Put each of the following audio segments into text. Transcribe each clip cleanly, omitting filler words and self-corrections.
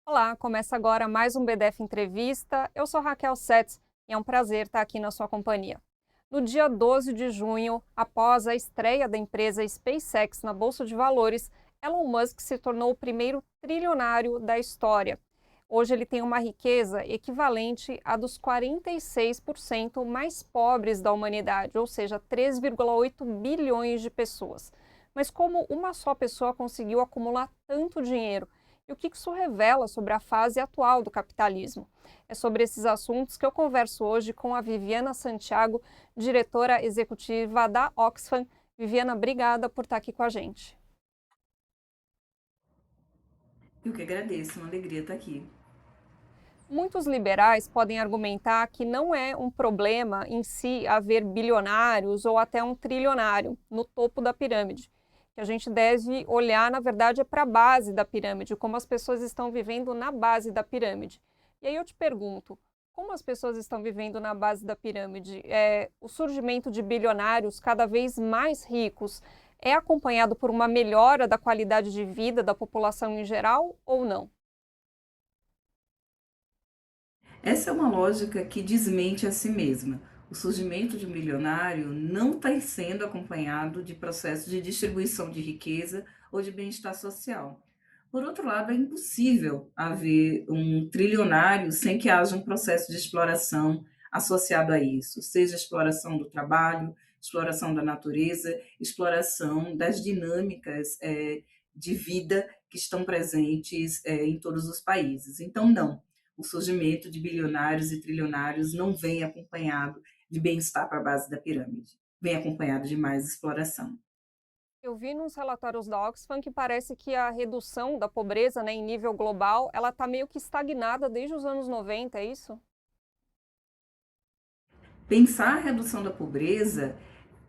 Olá, começa agora mais um BDF Entrevista. Eu sou Raquel Setz e é um prazer estar aqui na sua companhia. No dia 12 de junho, após a estreia da empresa SpaceX na Bolsa de Valores, Elon Musk se tornou o primeiro trilionário da história. Hoje ele tem uma riqueza equivalente à dos 46% mais pobres da humanidade, ou seja, 3,8 bilhões de pessoas. Mas como uma só pessoa conseguiu acumular tanto dinheiro? E o que isso revela sobre a fase atual do capitalismo? É sobre esses assuntos que eu converso hoje com a Viviana Santiago, diretora executiva da Oxfam. Viviana, obrigada por estar aqui com a gente. Eu que agradeço, uma alegria estar aqui. Muitos liberais podem argumentar que não é um problema em si haver bilionários ou até um trilionário no topo da pirâmide. Que a gente deve olhar, na verdade, é para a base da pirâmide, como as pessoas estão vivendo na base da pirâmide. E aí eu te pergunto, como as pessoas estão vivendo na base da pirâmide? O surgimento de bilionários cada vez mais ricos é acompanhado por uma melhora da qualidade de vida da população em geral ou não? Essa é uma lógica que desmente a si mesma. O surgimento de um milionário não está sendo acompanhado de processo de distribuição de riqueza ou de bem-estar social. Por outro lado, é impossível haver um trilionário sem que haja um processo de exploração associado a isso, seja exploração do trabalho, exploração da natureza, exploração das dinâmicas de vida que estão presentes em todos os países. Então, não, o surgimento de bilionários e trilionários não vem acompanhado de bem-estar para a base da pirâmide, vem acompanhado de mais exploração. Eu vi nos relatórios da Oxfam que parece que a redução da pobreza, né, em nível global, ela está meio que estagnada desde os anos 90, é isso? Pensar a redução da pobreza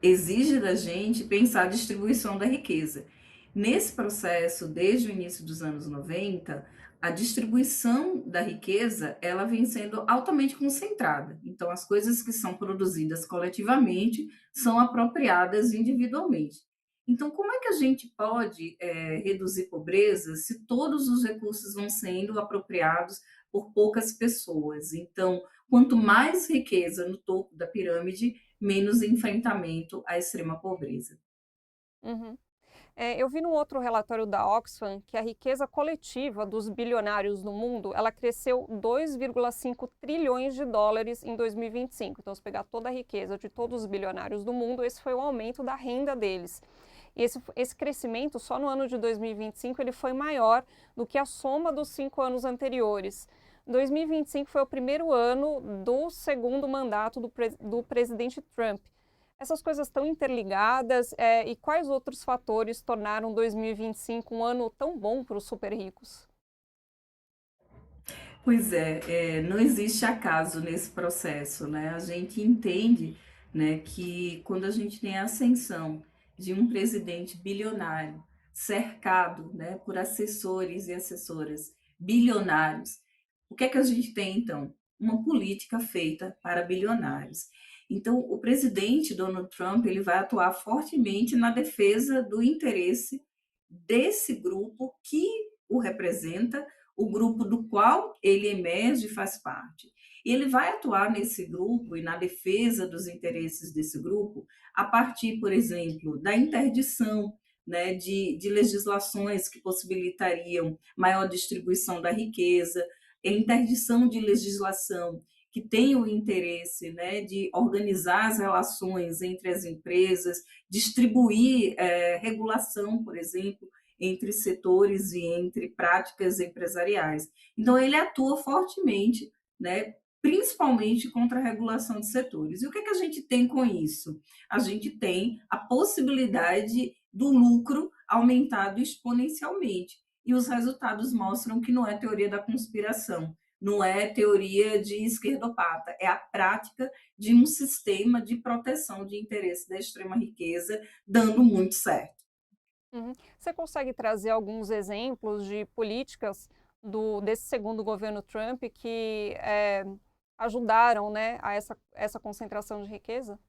exige da gente pensar a distribuição da riqueza. Nesse processo, desde o início dos anos 90, a distribuição da riqueza ela vem sendo altamente concentrada. Então, as coisas que são produzidas coletivamente são apropriadas individualmente. Então, como é que a gente pode reduzir pobreza se todos os recursos vão sendo apropriados por poucas pessoas? Então, quanto mais riqueza no topo da pirâmide, menos enfrentamento à extrema pobreza. Uhum. Eu vi num outro relatório da Oxfam que a riqueza coletiva dos bilionários no mundo, ela cresceu 2,5 trilhões de dólares em 2025. Então, se pegar toda a riqueza de todos os bilionários do mundo, esse foi o aumento da renda deles. E esse crescimento, só no ano de 2025, ele foi maior do que a soma dos 5 anos anteriores. 2025 foi o primeiro ano do segundo mandato do presidente Trump. Essas coisas estão interligadas, e quais outros fatores tornaram 2025 um ano tão bom para os super ricos? Pois é, não existe acaso nesse processo, né? A gente entende, né, que quando a gente tem a ascensão de um presidente bilionário, cercado, né, por assessores e assessoras bilionários, o que é que a gente tem então? Uma política feita para bilionários. Então, o presidente Donald Trump ele vai atuar fortemente na defesa do interesse desse grupo que o representa, o grupo do qual ele emerge e faz parte. E ele vai atuar nesse grupo e na defesa dos interesses desse grupo a partir, por exemplo, da interdição, né, de legislações que possibilitariam maior distribuição da riqueza, a interdição de legislação que tem o interesse, né, de organizar as relações entre as empresas, distribuir regulação, por exemplo, entre setores e entre práticas empresariais. Então, ele atua fortemente, né, principalmente contra a regulação de setores. E o que, é que a gente tem com isso? A gente tem a possibilidade do lucro aumentado exponencialmente. E os resultados mostram que não é teoria da conspiração, não é teoria de esquerdopata, é a prática de um sistema de proteção de interesse da extrema riqueza dando muito certo. Uhum. Você consegue trazer alguns exemplos de políticas desse segundo governo Trump que ajudaram, né, a essa concentração de riqueza?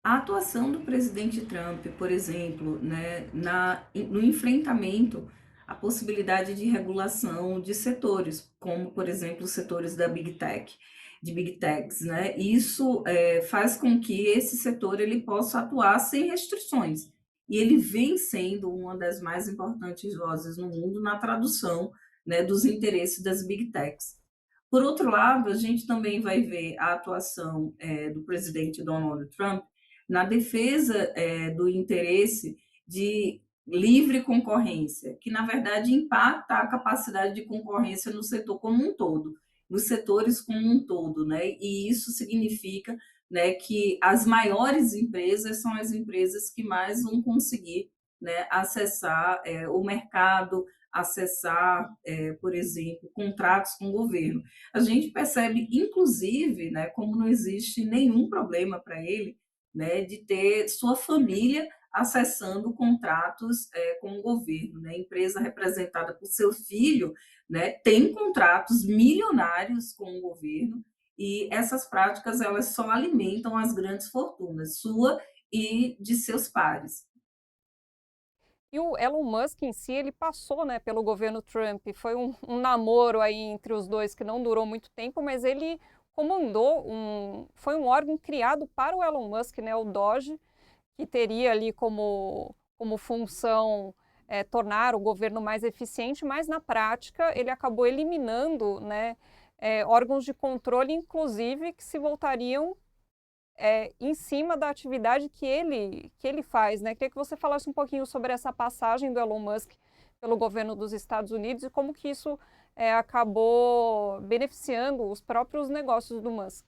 A atuação do presidente Trump, por exemplo, né, no enfrentamento a possibilidade de regulação de setores, como, por exemplo, os setores da Big Tech, de Big Techs, né? Isso faz com que esse setor ele possa atuar sem restrições. E ele vem sendo uma das mais importantes vozes no mundo na tradução, né, dos interesses das Big Techs. Por outro lado, a gente também vai ver a atuação do presidente Donald Trump na defesa do interesse de livre concorrência, que na verdade impacta a capacidade de concorrência no setor como um todo, nos setores como um todo, né? E isso significa, né, que as maiores empresas são as empresas que mais vão conseguir, né, acessar o mercado, acessar, por exemplo, contratos com o governo. A gente percebe, inclusive, né, como não existe nenhum problema para ele, né, de ter sua família acessando contratos com o governo. Né? A empresa representada por seu filho, né, tem contratos milionários com o governo e essas práticas elas só alimentam as grandes fortunas, sua e de seus pares. E o Elon Musk em si, ele passou, né, pelo governo Trump. Foi um namoro aí entre os dois que não durou muito tempo, mas ele comandou foi um órgão criado para o Elon Musk, né, o DOGE, que teria ali como função tornar o governo mais eficiente, mas na prática ele acabou eliminando, né, órgãos de controle, inclusive, que se voltariam em cima da atividade que ele faz, né? Queria que você falasse um pouquinho sobre essa passagem do Elon Musk pelo governo dos Estados Unidos e como que isso acabou beneficiando os próprios negócios do Musk.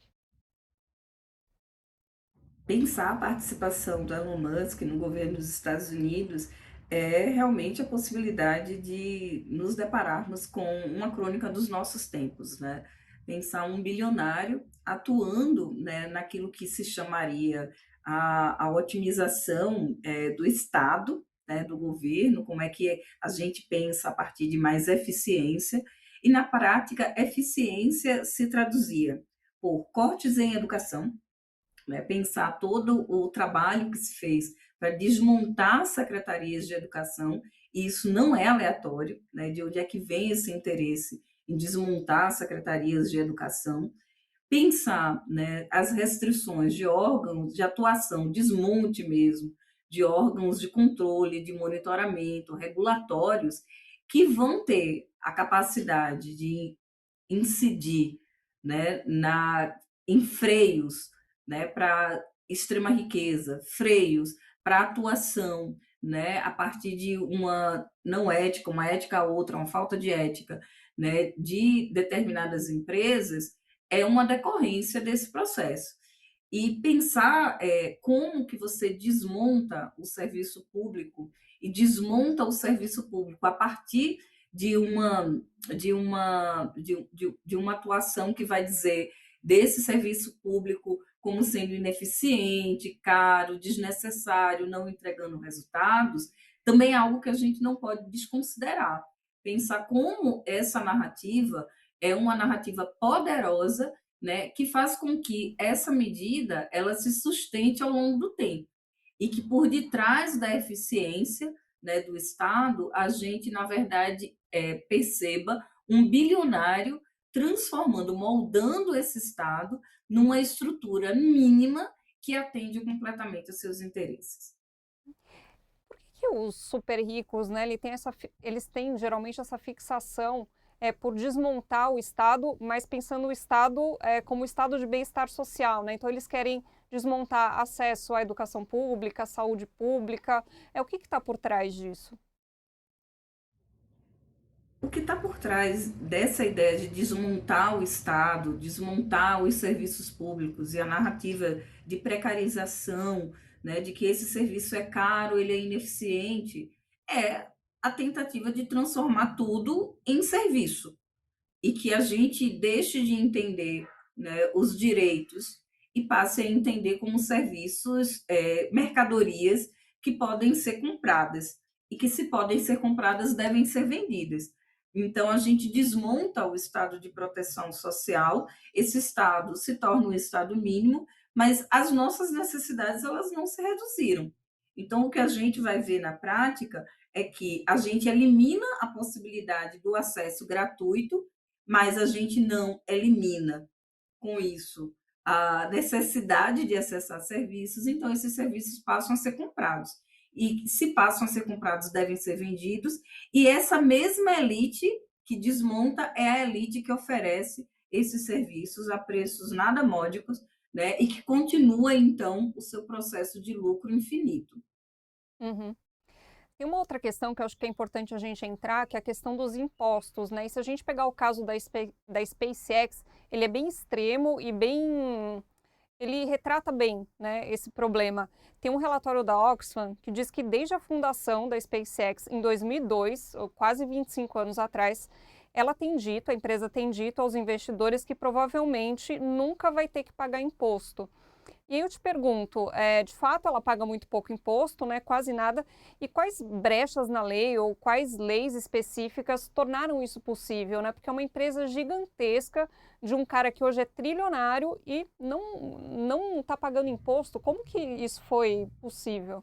Pensar a participação do Elon Musk no governo dos Estados Unidos é realmente a possibilidade de nos depararmos com uma crônica dos nossos tempos, né? Pensar um bilionário atuando, né, naquilo que se chamaria a otimização do Estado, né, do governo, como é que a gente pensa a partir de mais eficiência, e na prática, eficiência se traduzia por cortes em educação, né, pensar todo o trabalho que se fez para desmontar secretarias de educação, e isso não é aleatório, né, de onde é que vem esse interesse em desmontar secretarias de educação, pensar, né, as restrições de órgãos de atuação, desmonte mesmo, de órgãos de controle, de monitoramento, regulatórios, que vão ter a capacidade de incidir, né, em freios, né, para extrema riqueza, freios para atuação, né, a partir de uma não ética, uma ética outra, uma falta de ética, né, de determinadas empresas, é uma decorrência desse processo. E pensar como que você desmonta o serviço público e desmonta o serviço público a partir de uma atuação que vai dizer desse serviço público como sendo ineficiente, caro, desnecessário, não entregando resultados, também é algo que a gente não pode desconsiderar. Pensar como essa narrativa é uma narrativa poderosa, né, que faz com que essa medida ela se sustente ao longo do tempo e que por detrás da eficiência, né, do Estado, a gente, na verdade, perceba um bilionário transformando, moldando esse Estado numa estrutura mínima que atende completamente aos seus interesses. Que os super ricos, né, eles têm geralmente essa fixação por desmontar o Estado, mas pensando o Estado como Estado de bem-estar social, né? Então eles querem desmontar acesso à educação pública, à saúde pública. O que está por trás disso? O que está por trás dessa ideia de desmontar o Estado, desmontar os serviços públicos e a narrativa de precarização, né, de que esse serviço é caro, ele é ineficiente, é a tentativa de transformar tudo em serviço e que a gente deixe de entender, né, os direitos e passe a entender como serviços, mercadorias que podem ser compradas e que, se podem ser compradas, devem ser vendidas. Então, a gente desmonta o estado de proteção social, esse estado se torna um estado mínimo, mas as nossas necessidades elas não se reduziram. Então, o que a gente vai ver na prática é que a gente elimina a possibilidade do acesso gratuito, mas a gente não elimina com isso a necessidade de acessar serviços, então esses serviços passam a ser comprados. E se passam a ser comprados, devem ser vendidos, e essa mesma elite que desmonta é a elite que oferece esses serviços a preços nada módicos, né, e que continua, então, o seu processo de lucro infinito. Uhum. Tem uma outra questão que eu acho que é importante a gente entrar, que é a questão dos impostos, né? E se a gente pegar o caso da SpaceX, ele é bem extremo e bem ele retrata bem, né, esse problema. Tem um relatório da Oxfam que diz que desde a fundação da SpaceX em 2002, ou quase 25 anos atrás, ela tem dito, a empresa tem dito aos investidores que provavelmente nunca vai ter que pagar imposto. E aí eu te pergunto, de fato ela paga muito pouco imposto, né, quase nada, e quais brechas na lei ou quais leis específicas tornaram isso possível, né? Porque é uma empresa gigantesca de um cara que hoje é trilionário e não está pagando imposto. Como que isso foi possível?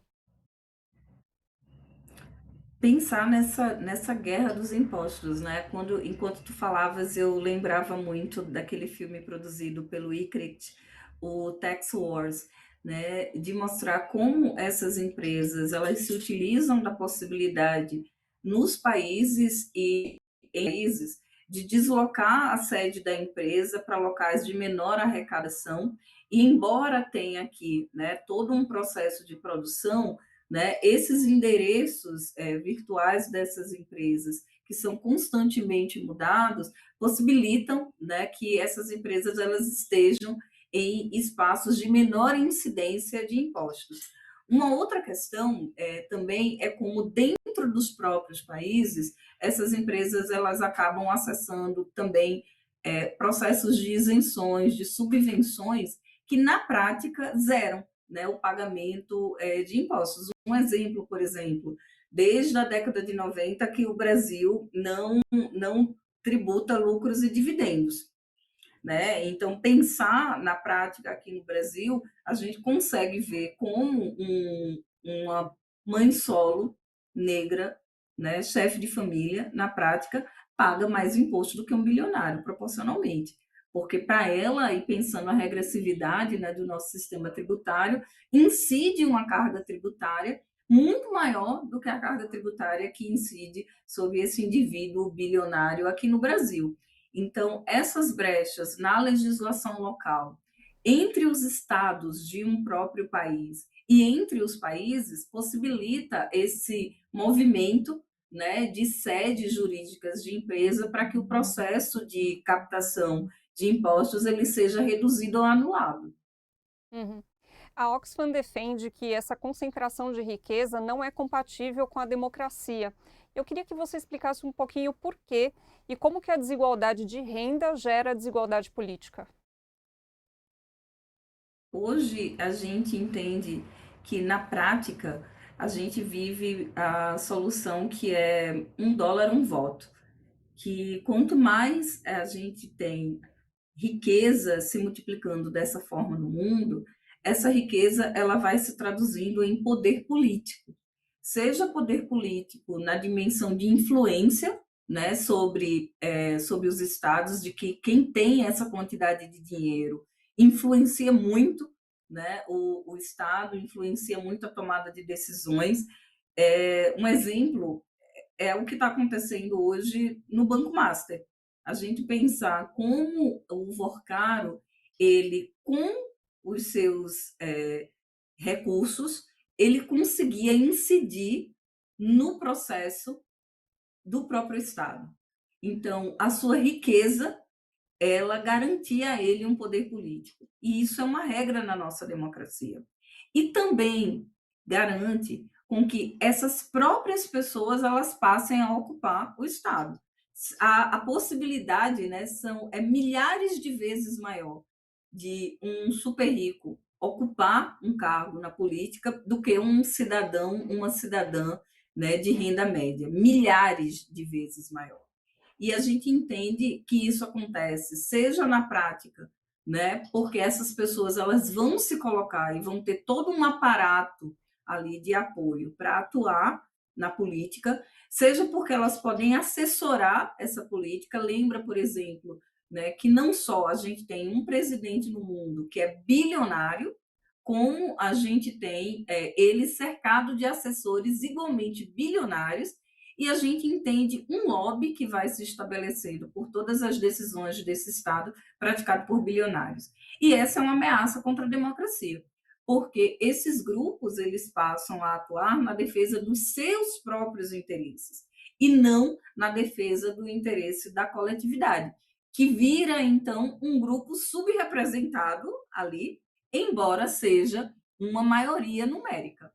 Pensar nessa guerra dos impostos, né? Enquanto tu falavas, eu lembrava muito daquele filme produzido pelo Icrit, o Tax Wars, né? De mostrar como essas empresas elas se utilizam da possibilidade nos países e em países de deslocar a sede da empresa para locais de menor arrecadação, e embora tenha aqui, né, todo um processo de produção, né, esses endereços virtuais dessas empresas, que são constantemente mudados, possibilitam, né, que essas empresas elas estejam em espaços de menor incidência de impostos. Uma outra questão também é como dentro dos próprios países essas empresas elas acabam acessando também processos de isenções, de subvenções que na prática zeram, né, o pagamento de impostos. Um exemplo, por exemplo, desde a década de 90 que o Brasil não tributa lucros e dividendos, né? Então, pensar na prática aqui no Brasil, a gente consegue ver como uma mãe solo negra, né, chefe de família, na prática, paga mais imposto do que um bilionário, proporcionalmente. Porque para ela, e pensando a regressividade, né, do nosso sistema tributário, incide uma carga tributária muito maior do que a carga tributária que incide sobre esse indivíduo bilionário aqui no Brasil. Então, essas brechas na legislação local, entre os estados de um próprio país e entre os países, possibilita esse movimento, né, de sedes jurídicas de empresa para que o processo de captação de impostos ele seja reduzido ou anulado. Uhum. A Oxfam defende que essa concentração de riqueza não é compatível com a democracia. Eu queria que você explicasse um pouquinho o porquê e como que a desigualdade de renda gera desigualdade política. Hoje a gente entende que na prática a gente vive a solução que é um dólar, um voto, que quanto mais a gente tem riqueza se multiplicando dessa forma no mundo, essa riqueza ela vai se traduzindo em poder político, seja poder político na dimensão de influência, né, sobre os estados, de que quem tem essa quantidade de dinheiro influencia muito, né, o estado influencia muito a tomada de decisões. Um exemplo é o que está acontecendo hoje no Banco Master. A gente pensar como o Vorcaro, ele, com os seus recursos, ele conseguia incidir no processo do próprio Estado. Então, a sua riqueza, ela garantia a ele um poder político. E isso é uma regra na nossa democracia. E também garante com que essas próprias pessoas elas passem a ocupar o Estado. A possibilidade, né, é milhares de vezes maior de um super rico ocupar um cargo na política do que um cidadão, uma cidadã, né, de renda média, milhares de vezes maior. E a gente entende que isso acontece, seja na prática, né, porque essas pessoas elas vão se colocar e vão ter todo um aparato ali de apoio para atuar, na política, seja porque elas podem assessorar essa política. Lembra, por exemplo, né, que não só a gente tem um presidente no mundo que é bilionário, como a gente tem ele cercado de assessores igualmente bilionários, e a gente entende um lobby que vai se estabelecendo por todas as decisões desse Estado praticado por bilionários. E essa é uma ameaça contra a democracia, porque esses grupos eles passam a atuar na defesa dos seus próprios interesses e não na defesa do interesse da coletividade, que vira então um grupo subrepresentado ali, embora seja uma maioria numérica.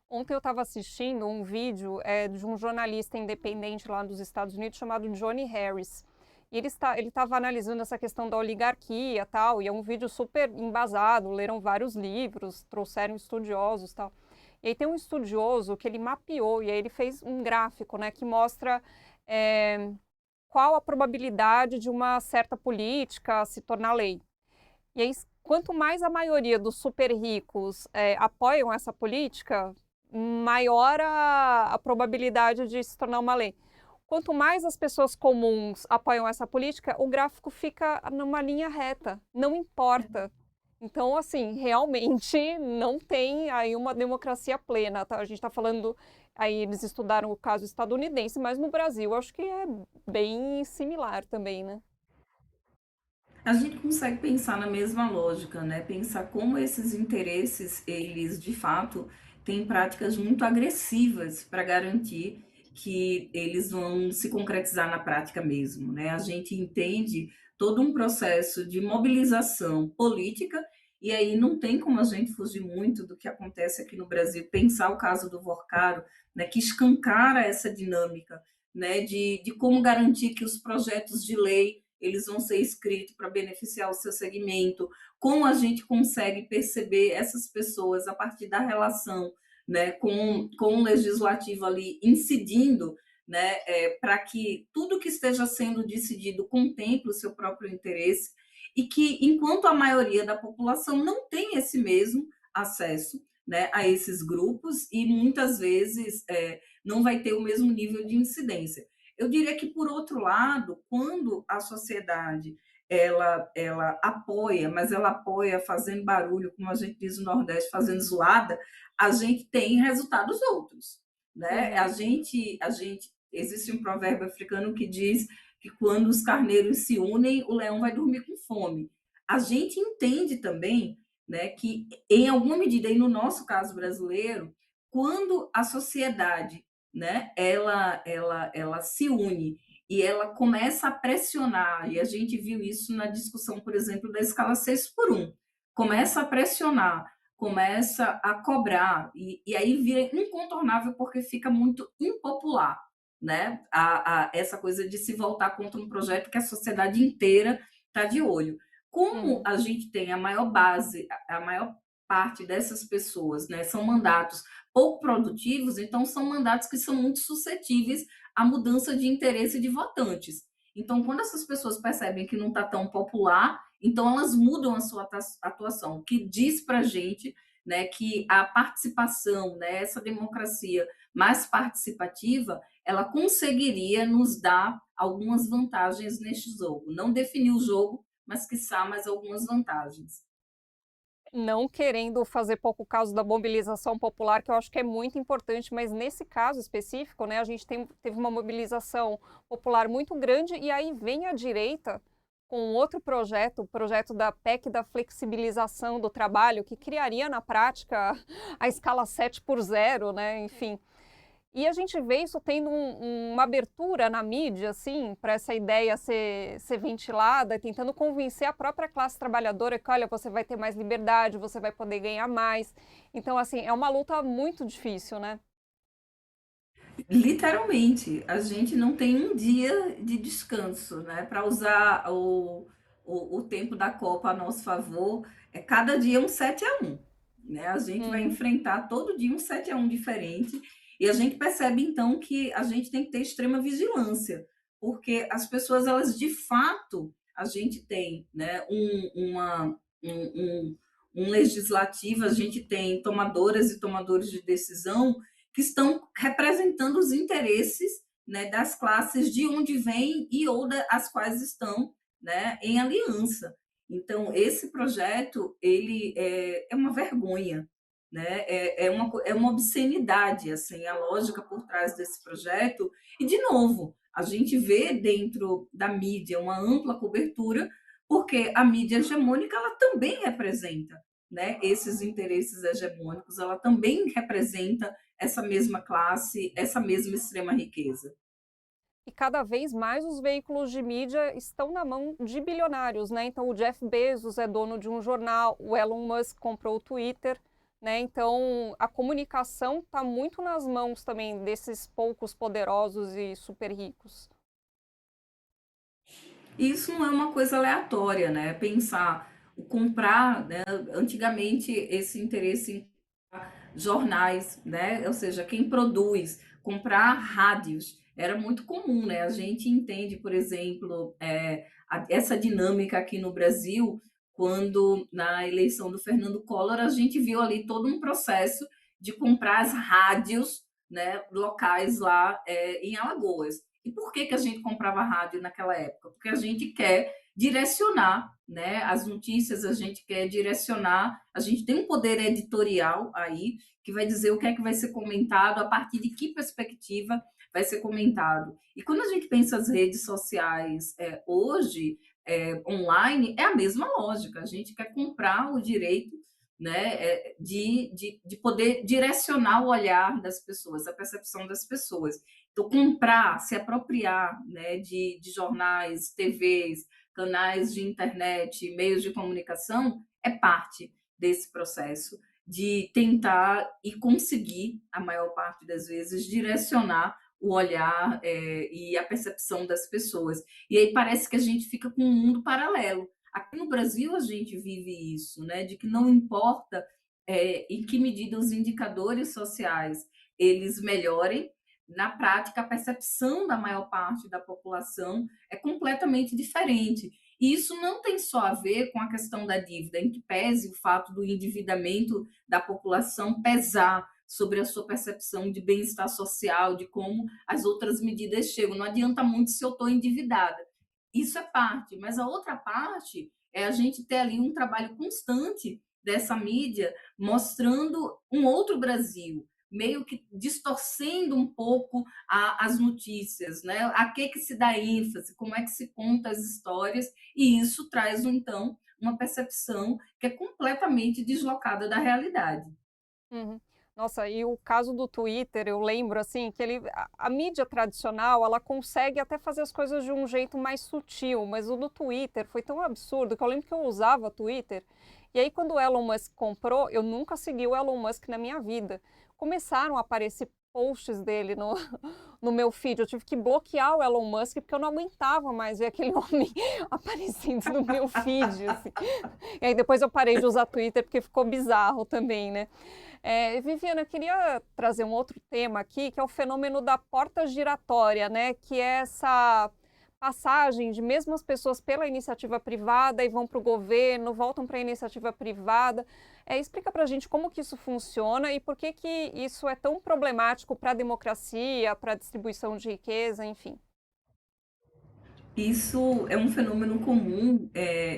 Ontem eu estava assistindo um vídeo de um jornalista independente lá dos Estados Unidos chamado Johnny Harris. E ele estava analisando essa questão da oligarquia e tal, e é um vídeo super embasado, leram vários livros, trouxeram estudiosos e tal. E aí tem um estudioso que ele mapeou, e aí ele fez um gráfico, né, que mostra é, qual a probabilidade de uma certa política se tornar lei. E aí, quanto mais a maioria dos super ricos apoiam essa política, maior a probabilidade de se tornar uma lei. Quanto mais as pessoas comuns apoiam essa política, o gráfico fica numa linha reta, não importa. Então, assim, realmente não tem aí uma democracia plena, tá? A gente está falando, aí eles estudaram o caso estadunidense, mas no Brasil acho que é bem similar também, né? A gente consegue pensar na mesma lógica, né? Pensar como esses interesses, eles de fato têm práticas muito agressivas para garantir que eles vão se concretizar na prática mesmo, né? A gente entende todo um processo de mobilização política, e aí não tem como a gente fugir muito do que acontece aqui no Brasil. Pensar o caso do Vorcaro, né, que escancara essa dinâmica, né, de como garantir que os projetos de lei eles vão ser escritos para beneficiar o seu segmento, como a gente consegue perceber essas pessoas a partir da relação, né, com o legislativo ali incidindo, né, para que tudo que esteja sendo decidido contemple o seu próprio interesse, e que, enquanto a maioria da população não tem esse mesmo acesso, né, a esses grupos, e muitas vezes não vai ter o mesmo nível de incidência. Eu diria que, por outro lado, quando a sociedade ela apoia, mas ela apoia fazendo barulho, como a gente diz no Nordeste, fazendo zoada, a gente tem resultados outros, né? Uhum. A gente existe um provérbio africano que diz que quando os carneiros se unem, o leão vai dormir com fome. A gente entende também, né, que em alguma medida, e no nosso caso brasileiro, quando a sociedade, né, ela se une e ela começa a pressionar, e a gente viu isso na discussão, por exemplo, da escala 6 por 1, começa a pressionar, começa a cobrar, e aí vira incontornável porque fica muito impopular, né? Essa coisa de se voltar contra um projeto que a sociedade inteira está de olho. Como Uhum. a gente tem a maior base, a maior parte dessas pessoas, né, são mandatos pouco produtivos, então são mandatos que são muito suscetíveis à mudança de interesse de votantes. Então, quando essas pessoas percebem que não está tão popular, então elas mudam a sua atuação, o que diz para a gente, né, que a participação, né, essa democracia mais participativa, ela conseguiria nos dar algumas vantagens neste jogo. Não definir o jogo, mas quiçá mais algumas vantagens. Não querendo fazer pouco caso da mobilização popular, que eu acho que é muito importante, mas nesse caso específico, né, a gente teve uma mobilização popular muito grande, e aí vem a direita com outro projeto, o projeto da PEC da flexibilização do trabalho, que criaria na prática a escala 7 por 0, né, enfim. E a gente vê isso tendo uma abertura na mídia, assim, para essa ideia ser ventilada, tentando convencer a própria classe trabalhadora que, olha, você vai ter mais liberdade, você vai poder ganhar mais. Então, assim, é uma luta muito difícil, né? Literalmente, a gente não tem um dia de descanso, né? Para usar o tempo da Copa a nosso favor, é cada dia um 7-1, né? A gente vai Uhum. enfrentar todo dia um 7-1 diferente, e a gente percebe então que a gente tem que ter extrema vigilância, porque as pessoas, elas de fato, a gente tem, né, um legislativo, a gente tem tomadoras e tomadores de decisão que estão representando os interesses, né, das classes de onde vêm e ou as quais estão, né, em aliança. Então, esse projeto ele é uma vergonha, né? É uma obscenidade, assim, a lógica por trás desse projeto. E, de novo, a gente vê dentro da mídia uma ampla cobertura, porque a mídia hegemônica ela também representa, né, esses interesses hegemônicos, ela também representa essa mesma classe, essa mesma extrema riqueza. E cada vez mais os veículos de mídia estão na mão de bilionários, né? Então o Jeff Bezos é dono de um jornal, o Elon Musk comprou o Twitter, né? Então a comunicação está muito nas mãos também desses poucos poderosos e super ricos. E isso não é uma coisa aleatória, né? Pensar, o comprar, né? Antigamente esse interesse em jornais, né? Ou seja, quem produz, comprar rádios, era muito comum, né? A gente entende, por exemplo, essa dinâmica aqui no Brasil, quando na eleição do Fernando Collor, a gente viu ali todo um processo de comprar as rádios, né, locais lá em Alagoas. E por que a gente comprava rádio naquela época? Porque a gente quer direcionar, né, as notícias, a gente quer direcionar, a gente tem um poder editorial aí que vai dizer o que é que vai ser comentado, a partir de que perspectiva vai ser comentado. E quando a gente pensa as redes sociais hoje, online, é a mesma lógica. A gente quer comprar o direito, né, de poder direcionar o olhar das pessoas, a percepção das pessoas. Então, comprar, se apropriar, né, de jornais, TVs, canais de internet, meios de comunicação, é parte desse processo de tentar e conseguir, a maior parte das vezes, direcionar o olhar e a percepção das pessoas. E aí parece que a gente fica com um mundo paralelo. Aqui no Brasil a gente vive isso, né? De que não importa em que medida os indicadores sociais eles melhorem, na prática a percepção da maior parte da população é completamente diferente. E isso não tem só a ver com a questão da dívida, em que pese o fato do endividamento da população pesar sobre a sua percepção de bem-estar social, de como as outras medidas chegam. Não adianta muito se eu estou endividada. Isso é parte, mas a outra parte é a gente ter ali um trabalho constante dessa mídia mostrando um outro Brasil, meio que distorcendo um pouco as notícias, né? A que se dá ênfase, como é que se conta as histórias, e isso traz, então, uma percepção que é completamente deslocada da realidade. Uhum. Nossa, e o caso do Twitter, eu lembro assim que a mídia tradicional, ela consegue até fazer as coisas de um jeito mais sutil, mas o do Twitter foi tão absurdo que eu lembro que eu usava Twitter. E aí quando o Elon Musk comprou, eu nunca segui o Elon Musk na minha vida. Começaram a aparecer posts dele no, no meu feed. Eu tive que bloquear o Elon Musk porque eu não aguentava mais ver aquele homem aparecendo no meu feed, assim. E aí depois eu parei de usar Twitter porque ficou bizarro também, né? Viviana, eu queria trazer um outro tema aqui, que é o fenômeno da porta giratória, né? Que é essa passagem de mesmas pessoas pela iniciativa privada e vão para o governo, voltam para a iniciativa privada. Explica para a gente como que isso funciona e por que que isso é tão problemático para a democracia, para a distribuição de riqueza, enfim. Isso é um fenômeno comum,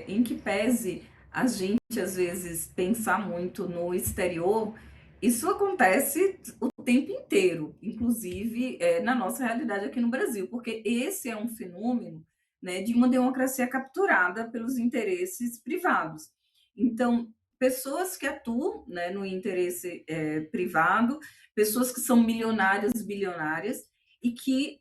em que pese a gente, às vezes, pensar muito no exterior, isso acontece o tempo inteiro, inclusive na nossa realidade aqui no Brasil, porque esse é um fenômeno, né, de uma democracia capturada pelos interesses privados. Então, pessoas que atuam, né, no interesse privado, pessoas que são milionárias, bilionárias, e que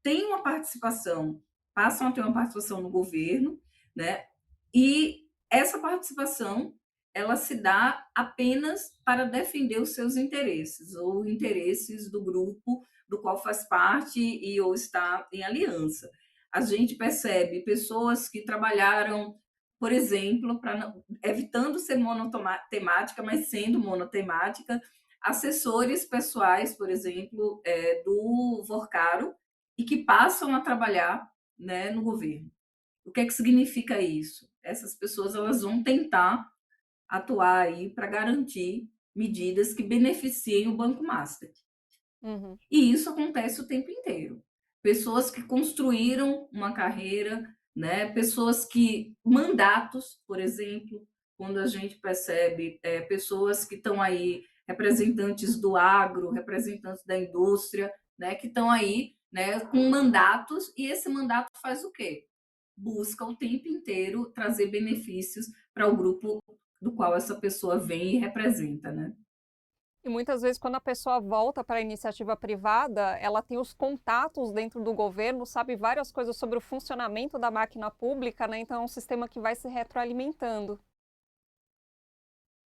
têm uma participação, passam a ter uma participação no governo, né? E essa participação ela se dá apenas para defender os seus interesses ou interesses do grupo do qual faz parte e ou está em aliança. A gente percebe pessoas que trabalharam, por exemplo, evitando ser monotemática, mas sendo monotemática, assessores pessoais, por exemplo, do Vorcaro, e que passam a trabalhar, né, no governo. O que é que significa isso? Essas pessoas elas vão tentar atuar aí para garantir medidas que beneficiem o Banco Master. Uhum. E isso acontece o tempo inteiro. Pessoas que construíram uma carreira, né? Pessoas que mandatos, por exemplo, quando a gente percebe pessoas que estão aí, representantes do agro, representantes da indústria, né? Que estão aí, né? Com mandatos e esse mandato faz o quê? Busca o tempo inteiro trazer benefícios para o grupo do qual essa pessoa vem e representa, né? E muitas vezes, quando a pessoa volta para a iniciativa privada, ela tem os contatos dentro do governo, sabe várias coisas sobre o funcionamento da máquina pública, né? Então é um sistema que vai se retroalimentando.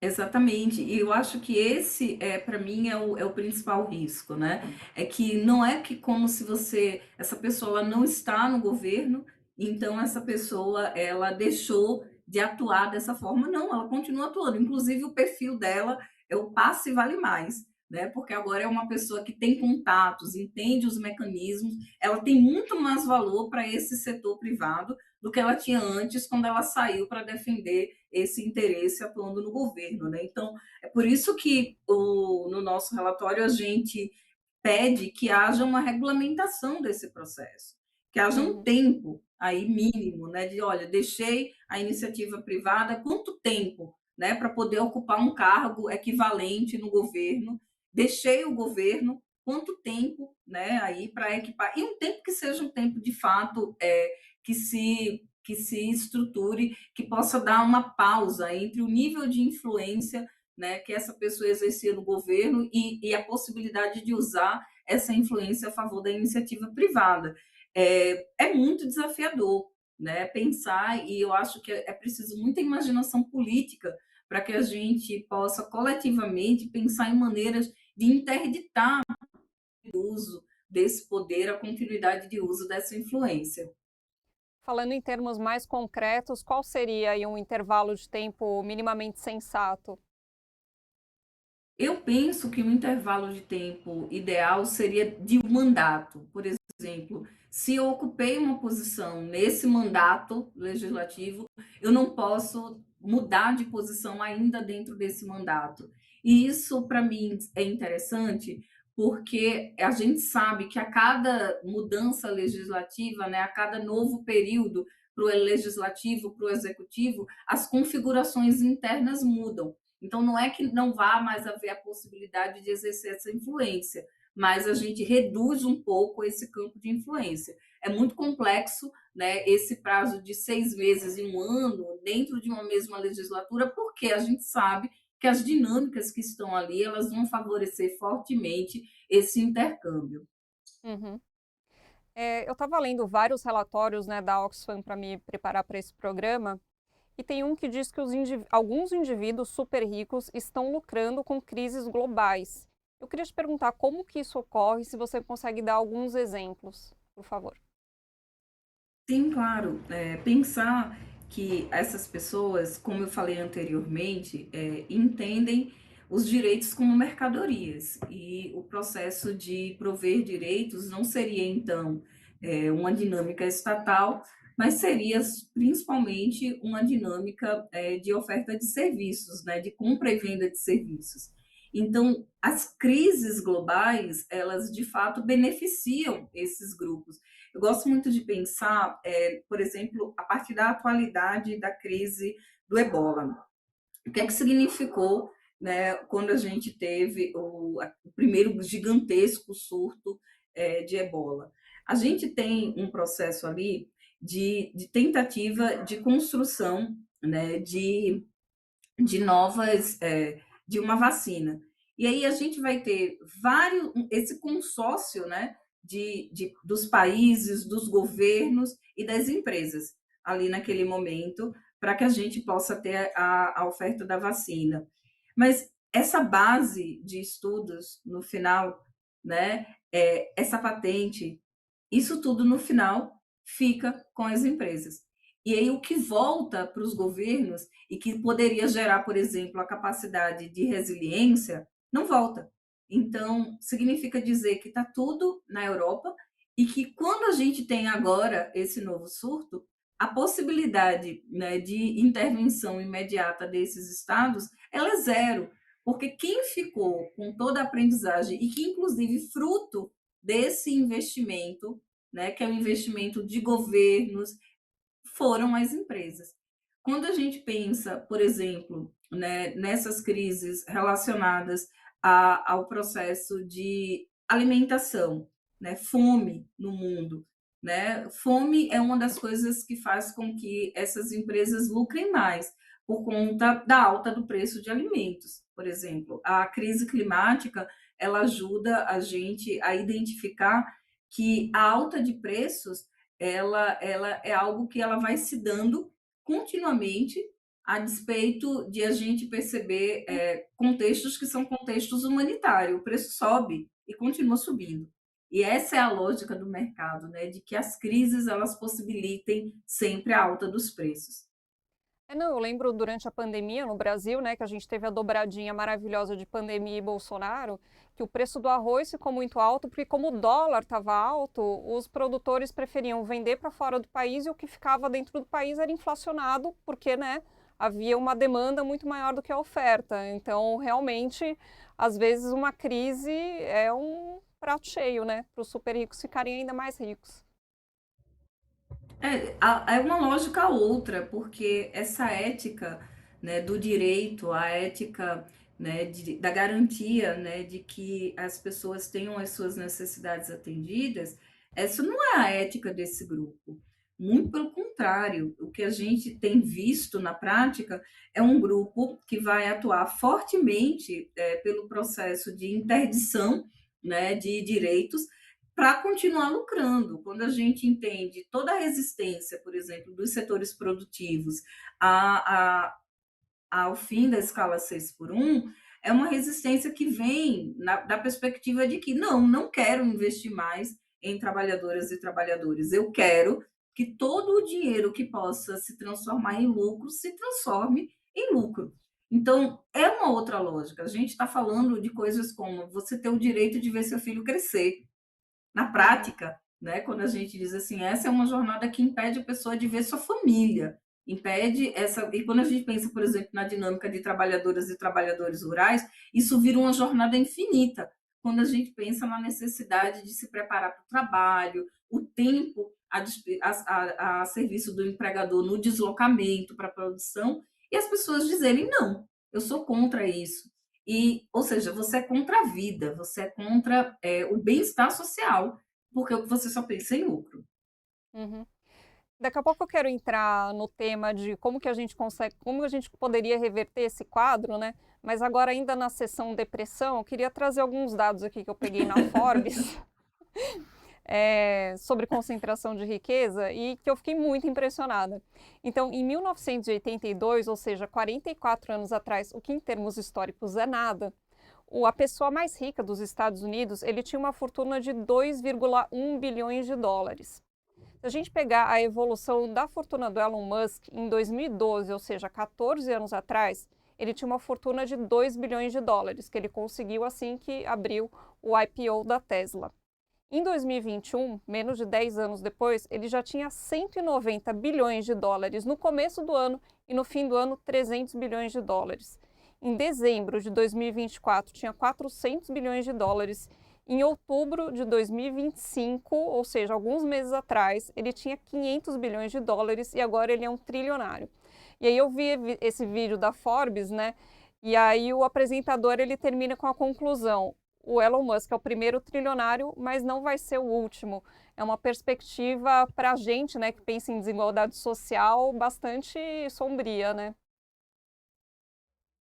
Exatamente. E eu acho que esse, para mim, é o principal risco, né? É que não é que como se essa pessoa ela não está no governo, então essa pessoa ela deixou de atuar dessa forma. Não, ela continua atuando. Inclusive o perfil dela é o passe vale mais, né? Porque agora é uma pessoa que tem contatos, entende os mecanismos, ela tem muito mais valor para esse setor privado do que ela tinha antes quando ela saiu para defender esse interesse atuando no governo, né? Então, é por isso que no nosso relatório a gente pede que haja uma regulamentação desse processo, que haja um Uhum. tempo aí mínimo, né? De olha, deixei a iniciativa privada, quanto tempo, né, para poder ocupar um cargo equivalente no governo? Deixei o governo, quanto tempo, né, aí para equipar e um tempo que seja um tempo de fato que se estruture, que possa dar uma pausa entre o nível de influência, né, que essa pessoa exercia no governo e a possibilidade de usar essa influência a favor da iniciativa privada. É muito desafiador, né, pensar, e eu acho que é preciso muita imaginação política para que a gente possa coletivamente pensar em maneiras de interditar o uso desse poder, a continuidade de uso dessa influência. Falando em termos mais concretos, qual seria aí um intervalo de tempo minimamente sensato? Eu penso que o intervalo de tempo ideal seria de um mandato. Por exemplo, se eu ocupei uma posição nesse mandato legislativo, eu não posso mudar de posição ainda dentro desse mandato. E isso, para mim, é interessante porque a gente sabe que a cada mudança legislativa, né, a cada novo período para o legislativo, para o executivo, as configurações internas mudam. Então, não é que não vá mais haver a possibilidade de exercer essa influência, mas a gente reduz um pouco esse campo de influência. É muito complexo, né, esse prazo de 6 meses e um ano dentro de uma mesma legislatura, porque a gente sabe que as dinâmicas que estão ali elas vão favorecer fortemente esse intercâmbio. Uhum. Eu estava lendo vários relatórios, né, da Oxfam para me preparar para esse programa, e tem um que diz que alguns indivíduos super ricos estão lucrando com crises globais. Eu queria te perguntar como que isso ocorre, se você consegue dar alguns exemplos, por favor. Sim, claro. Pensar que essas pessoas, como eu falei anteriormente, entendem os direitos como mercadorias e o processo de prover direitos não seria, então, uma dinâmica estatal, mas seria principalmente uma dinâmica de oferta de serviços, né, de compra e venda de serviços. Então, as crises globais, elas de fato beneficiam esses grupos. Eu gosto muito de pensar, por exemplo, a partir da atualidade da crise do ebola. O que é que significou, né, quando a gente teve o primeiro gigantesco surto de ebola? A gente tem um processo ali de tentativa de construção, né, de novas, de uma vacina. E aí a gente vai ter esse consórcio, né, dos países, dos governos e das empresas ali naquele momento, para que a gente possa ter a oferta da vacina. Mas essa base de estudos, no final, né, essa patente, isso tudo no final fica com as empresas. E aí o que volta para os governos e que poderia gerar, por exemplo, a capacidade de resiliência, não volta. Então, significa dizer que está tudo na Europa e que quando a gente tem agora esse novo surto, a possibilidade, né, de intervenção imediata desses estados ela é zero, Porque quem ficou com toda a aprendizagem e que, inclusive, fruto desse investimento, né, que é um investimento de governos, foram as empresas. Quando a gente pensa, por exemplo, né, nessas crises relacionadas ao processo de alimentação, né, fome no mundo, né, fome é uma das coisas que faz com que essas empresas lucrem mais, por conta da alta do preço de alimentos. Por exemplo, a crise climática, ela ajuda a gente a identificar que a alta de preços ela é algo que ela vai se dando continuamente, a despeito de a gente perceber contextos que são contextos humanitários. O preço sobe e continua subindo. E essa é a lógica do mercado, né? De que as crises elas possibilitem sempre a alta dos preços. Não, eu lembro durante a pandemia no Brasil, né, que a gente teve a dobradinha maravilhosa de pandemia e Bolsonaro, que o preço do arroz ficou muito alto, porque como o dólar estava alto, os produtores preferiam vender para fora do país e o que ficava dentro do país era inflacionado, porque, né, havia uma demanda muito maior do que a oferta. Então, realmente, às vezes uma crise é um prato cheio, né, para os super ricos ficarem ainda mais ricos. É uma lógica outra, porque essa ética, né, do direito, a ética, né, da garantia, né, de que as pessoas tenham as suas necessidades atendidas, essa não é a ética desse grupo. Muito pelo contrário, o que a gente tem visto na prática é um grupo que vai atuar fortemente pelo processo de interdição, né, de direitos para continuar lucrando. Quando a gente entende toda a resistência, por exemplo, dos setores produtivos a, a, ao fim da escala 6 por 1, é uma resistência que vem da perspectiva de que não quero investir mais em trabalhadoras e trabalhadores. Eu quero que todo o dinheiro que possa se transformar em lucro se transforme em lucro. Então, é uma outra lógica. A gente está falando de coisas como você ter o direito de ver seu filho crescer, na Uhum. prática, né, quando a gente diz assim, essa é uma jornada que impede a pessoa de ver sua família, impede essa. E quando a gente pensa, por exemplo, na dinâmica de trabalhadoras e trabalhadores rurais, isso vira uma jornada infinita. Quando a gente pensa na necessidade de se preparar para o trabalho, o tempo a serviço do empregador no deslocamento para a produção, e as pessoas dizerem não, eu sou contra isso. E, ou seja, você é contra a vida, você é contra o bem-estar social, porque você só pensa em lucro. Uhum. Daqui a pouco eu quero entrar no tema de como que a gente consegue, como a gente poderia reverter esse quadro, né? Mas agora ainda na seção depressão, eu queria trazer alguns dados aqui que eu peguei na Forbes sobre concentração de riqueza e que eu fiquei muito impressionada. Então, em 1982, ou seja, 44 anos atrás, o que em termos históricos é nada, a pessoa mais rica dos Estados Unidos, ele tinha uma fortuna de 2,1 bilhões de dólares. Se a gente pegar a evolução da fortuna do Elon Musk em 2012, ou seja, 14 anos atrás, ele tinha uma fortuna de 2 bilhões de dólares, que ele conseguiu assim que abriu o IPO da Tesla. Em 2021, menos de 10 anos depois, ele já tinha 190 bilhões de dólares no começo do ano e no fim do ano 300 bilhões de dólares. Em dezembro de 2024, tinha 400 bilhões de dólares. Em outubro de 2025, ou seja, alguns meses atrás, ele tinha 500 bilhões de dólares e agora ele é um trilionário. E aí eu vi esse vídeo da Forbes, né? E aí o apresentador ele termina com a conclusão: o Elon Musk é o primeiro trilionário, mas não vai ser o último. É uma perspectiva para a gente, né, que pensa em desigualdade social, bastante sombria, né?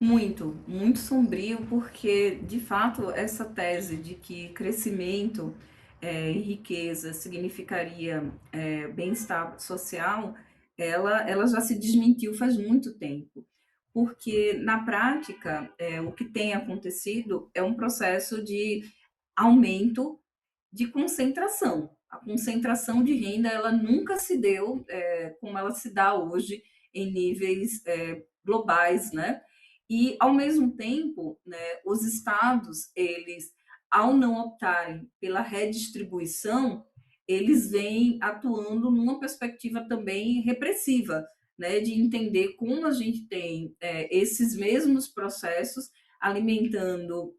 Muito, muito sombrio, porque, de fato, essa tese de que crescimento e riqueza significaria bem-estar social, ela já se desmentiu faz muito tempo. Porque, na prática, o que tem acontecido é um processo de aumento de concentração. A concentração de renda ela nunca se deu como ela se dá hoje em níveis globais, né? E ao mesmo tempo, né, os estados eles, ao não optarem pela redistribuição, eles vêm atuando numa perspectiva também repressiva, né, de entender como a gente tem esses mesmos processos alimentando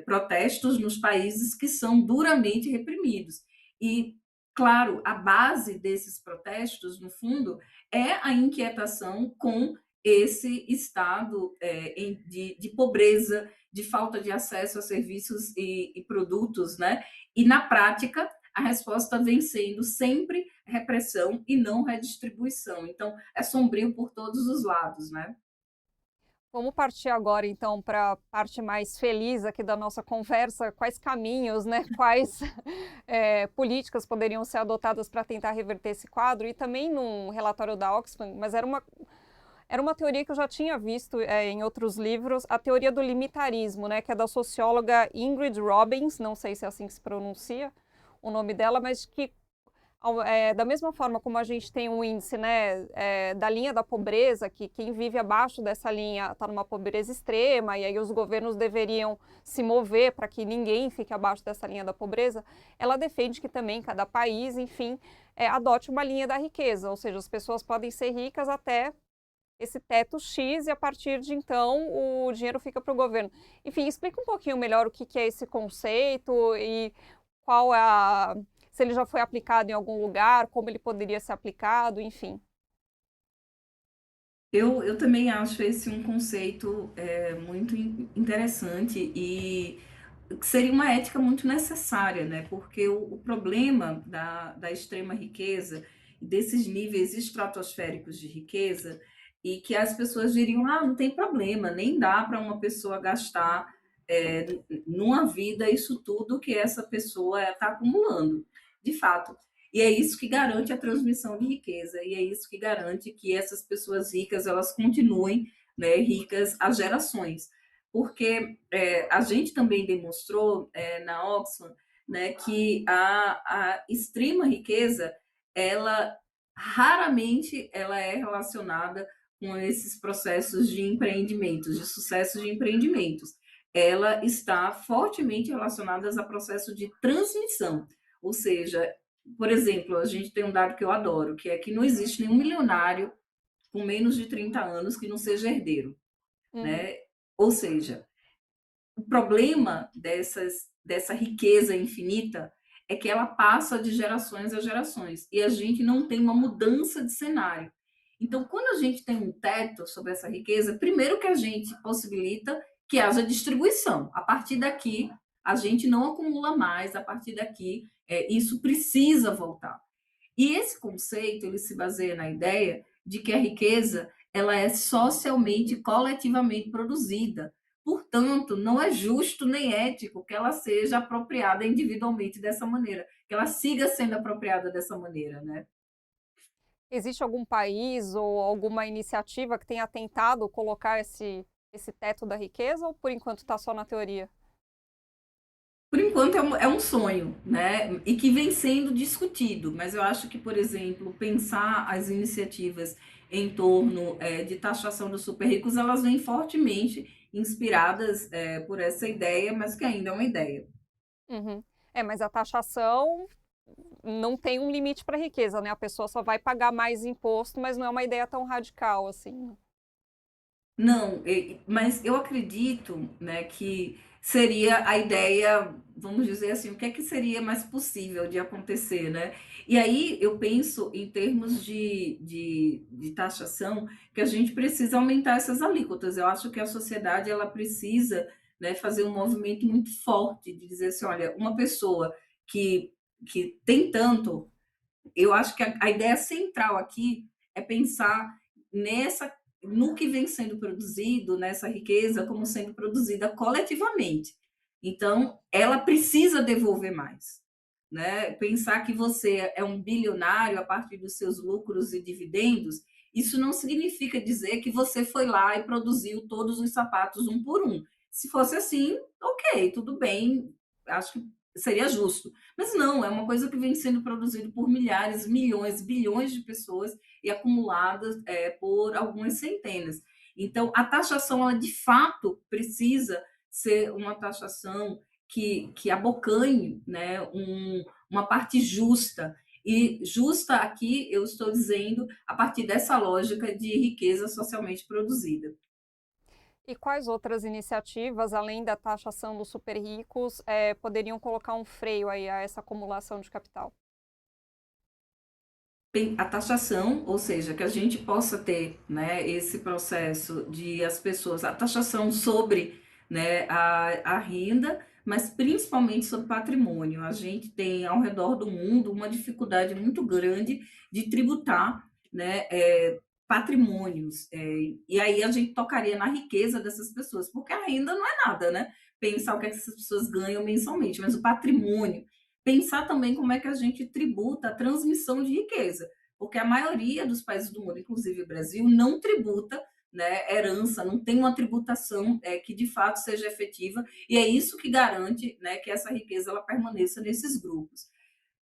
protestos nos países que são duramente reprimidos. E, claro, a base desses protestos, no fundo, é a inquietação com esse estado de pobreza, de falta de acesso a serviços e produtos, né? E, na prática, a resposta vem sendo sempre repressão e não redistribuição. Então, é sombrio por todos os lados, né? Vamos partir agora, então, para a parte mais feliz aqui da nossa conversa. Quais caminhos, né, quais políticas poderiam ser adotadas para tentar reverter esse quadro? E também num relatório da Oxfam, mas era uma teoria que eu já tinha visto em outros livros, a teoria do limitarismo, né, que é da socióloga Ingrid Robbins, não sei se é assim que se pronuncia o nome dela, mas que da mesma forma como a gente tem um índice, né, da linha da pobreza, que quem vive abaixo dessa linha está numa pobreza extrema, e aí os governos deveriam se mover para que ninguém fique abaixo dessa linha da pobreza, ela defende que também cada país, enfim, adote uma linha da riqueza, ou seja, as pessoas podem ser ricas até esse teto X e a partir de então o dinheiro fica para o governo. Enfim, explica um pouquinho melhor o que é esse conceito e qual é se ele já foi aplicado em algum lugar, como ele poderia ser aplicado, enfim. Eu também acho esse um conceito muito interessante e que seria uma ética muito necessária, né? Porque o problema da extrema riqueza, desses níveis estratosféricos de riqueza, e que as pessoas diriam, ah, não tem problema, nem dá para uma pessoa gastar numa vida isso tudo que essa pessoa está acumulando. De fato, e é isso que garante a transmissão de riqueza, e é isso que garante que essas pessoas ricas elas continuem, né, ricas às gerações. Porque a gente também demonstrou na Oxfam, né, que a extrema riqueza, ela raramente ela é relacionada com esses processos de empreendimentos, de sucesso de empreendimentos. Ela está fortemente relacionada a processo de transmissão, ou seja, por exemplo, a gente tem um dado que eu adoro, que é que não existe nenhum milionário com menos de 30 anos que não seja herdeiro, Uhum. né? Ou seja, o problema dessa riqueza infinita é que ela passa de gerações a gerações e a gente não tem uma mudança de cenário. Então, quando a gente tem um teto sobre essa riqueza, primeiro que a gente possibilita que haja distribuição. A partir daqui, a gente não acumula mais, a partir daqui, isso precisa voltar. E esse conceito, ele se baseia na ideia de que a riqueza, ela é socialmente, coletivamente produzida. Portanto, não é justo nem ético que ela seja apropriada individualmente dessa maneira, que ela siga sendo apropriada dessa maneira, né? Existe algum país ou alguma iniciativa que tenha tentado colocar esse teto da riqueza ou por enquanto está só na teoria? Por enquanto é um sonho, né? E que vem sendo discutido, mas eu acho que, por exemplo, pensar as iniciativas em torno de taxação dos super ricos, elas vêm fortemente inspiradas por essa ideia, mas que ainda é uma ideia. Uhum. Mas a taxação não tem um limite para a riqueza, né? A pessoa só vai pagar mais imposto, mas não é uma ideia tão radical assim. Não, mas eu acredito, né, que seria a ideia, vamos dizer assim, o que é que seria mais possível de acontecer, né? E aí eu penso em termos de taxação, que a gente precisa aumentar essas alíquotas. Eu acho que a sociedade ela precisa, né, fazer um movimento muito forte de dizer assim, olha, uma pessoa que, que tem tanto, eu acho que a ideia central aqui é pensar nessa no que vem sendo produzido, nessa riqueza, como sendo produzida coletivamente. Então, ela precisa devolver mais. Né? Pensar que você é um bilionário a partir dos seus lucros e dividendos, isso não significa dizer que você foi lá e produziu todos os sapatos um por um. Se fosse assim, ok, tudo bem, acho que seria justo. Mas não, é uma coisa que vem sendo produzida por milhares, milhões, bilhões de pessoas e acumuladas por algumas centenas. Então, a taxação, ela de fato precisa ser uma taxação que abocanhe, né, uma parte justa. E justa aqui eu estou dizendo a partir dessa lógica de riqueza socialmente produzida. E quais outras iniciativas, além da taxação dos super ricos, poderiam colocar um freio aí a essa acumulação de capital? Tem a taxação, ou seja, que a gente possa ter, né, esse processo de as pessoas, a taxação sobre, né, a renda, mas principalmente sobre patrimônio. A gente tem ao redor do mundo uma dificuldade muito grande de tributar, né, patrimônios. E aí a gente tocaria na riqueza dessas pessoas, porque a renda não é nada, né? Pensar o que essas pessoas ganham mensalmente, mas o patrimônio, pensar também como é que a gente tributa a transmissão de riqueza, porque a maioria dos países do mundo, inclusive o Brasil, não tributa, né, herança, não tem uma tributação que de fato seja efetiva, e é isso que garante, né, que essa riqueza ela permaneça nesses grupos.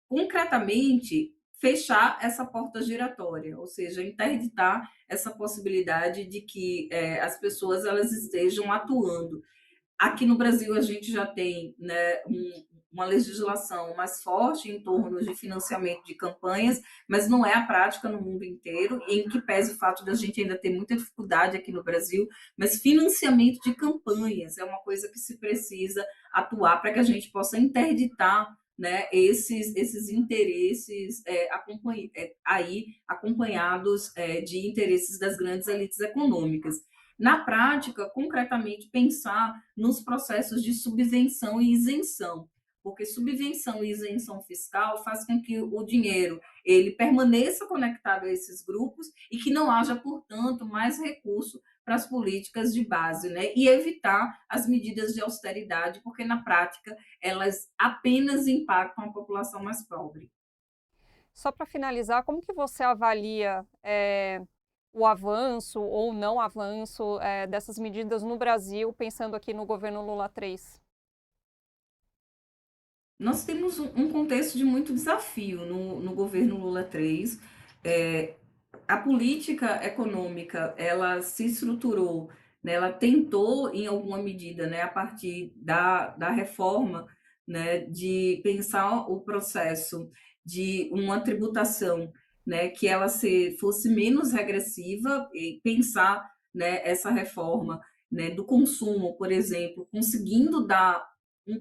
Concretamente, fechar essa porta giratória, ou seja, interditar essa possibilidade de que as pessoas elas estejam atuando. Aqui no Brasil, a gente já tem, né, uma legislação mais forte em torno de financiamento de campanhas, mas não é a prática no mundo inteiro, em que pese o fato da gente ainda ter muita dificuldade aqui no Brasil, mas financiamento de campanhas é uma coisa que se precisa atuar para que a gente possa interditar, né, esses interesses aí acompanhados de interesses das grandes elites econômicas. Na prática, concretamente, pensar nos processos de subvenção e isenção, porque subvenção e isenção fiscal faz com que o dinheiro ele permaneça conectado a esses grupos e que não haja, portanto, mais recurso para as políticas de base, né? E evitar as medidas de austeridade, porque na prática elas apenas impactam a população mais pobre. Só para finalizar, como que você avalia, o avanço ou não avanço, dessas medidas no Brasil, pensando aqui no governo Lula 3? Nós temos um contexto de muito desafio no governo Lula 3. É, a política econômica ela se estruturou, né, ela tentou, em alguma medida, né, a partir da reforma, né, de pensar o processo de uma tributação, né, que ela fosse menos regressiva e pensar, né, essa reforma, né, do consumo, por exemplo, conseguindo dar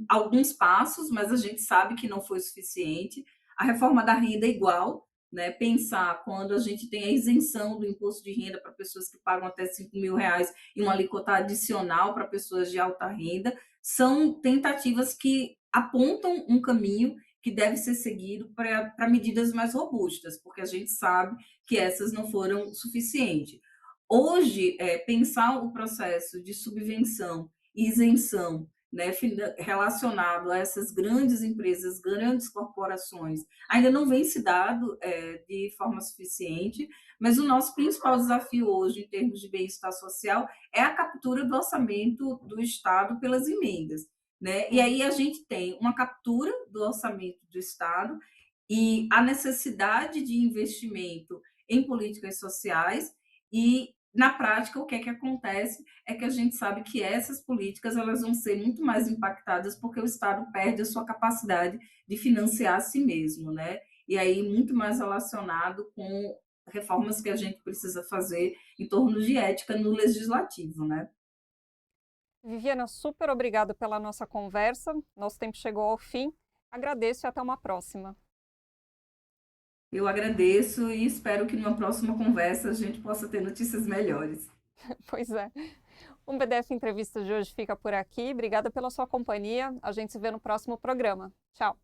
alguns passos, mas a gente sabe que não foi suficiente. A reforma da renda é igual, né? Pensar quando a gente tem a isenção do imposto de renda para pessoas que pagam até R$ 5.000 e uma alíquota adicional para pessoas de alta renda, são tentativas que apontam um caminho que deve ser seguido para medidas mais robustas, porque a gente sabe que essas não foram suficientes. Hoje, pensar o processo de subvenção e isenção, né, relacionado a essas grandes empresas, grandes corporações, ainda não vem se dado de forma suficiente, mas o nosso principal desafio hoje, em termos de bem-estar social, é a captura do orçamento do Estado pelas emendas. Né? E aí a gente tem uma captura do orçamento do Estado e a necessidade de investimento em políticas sociais e na prática, o que é que acontece é que a gente sabe que essas políticas elas vão ser muito mais impactadas porque o Estado perde a sua capacidade de financiar a si mesmo, né? E aí muito mais relacionado com reformas que a gente precisa fazer em torno de ética no legislativo, né? Viviana, super obrigada pela nossa conversa. Nosso tempo chegou ao fim. Agradeço e até uma próxima. Eu agradeço e espero que numa próxima conversa a gente possa ter notícias melhores. Pois é. O BDF Entrevista de hoje fica por aqui. Obrigada pela sua companhia. A gente se vê no próximo programa. Tchau.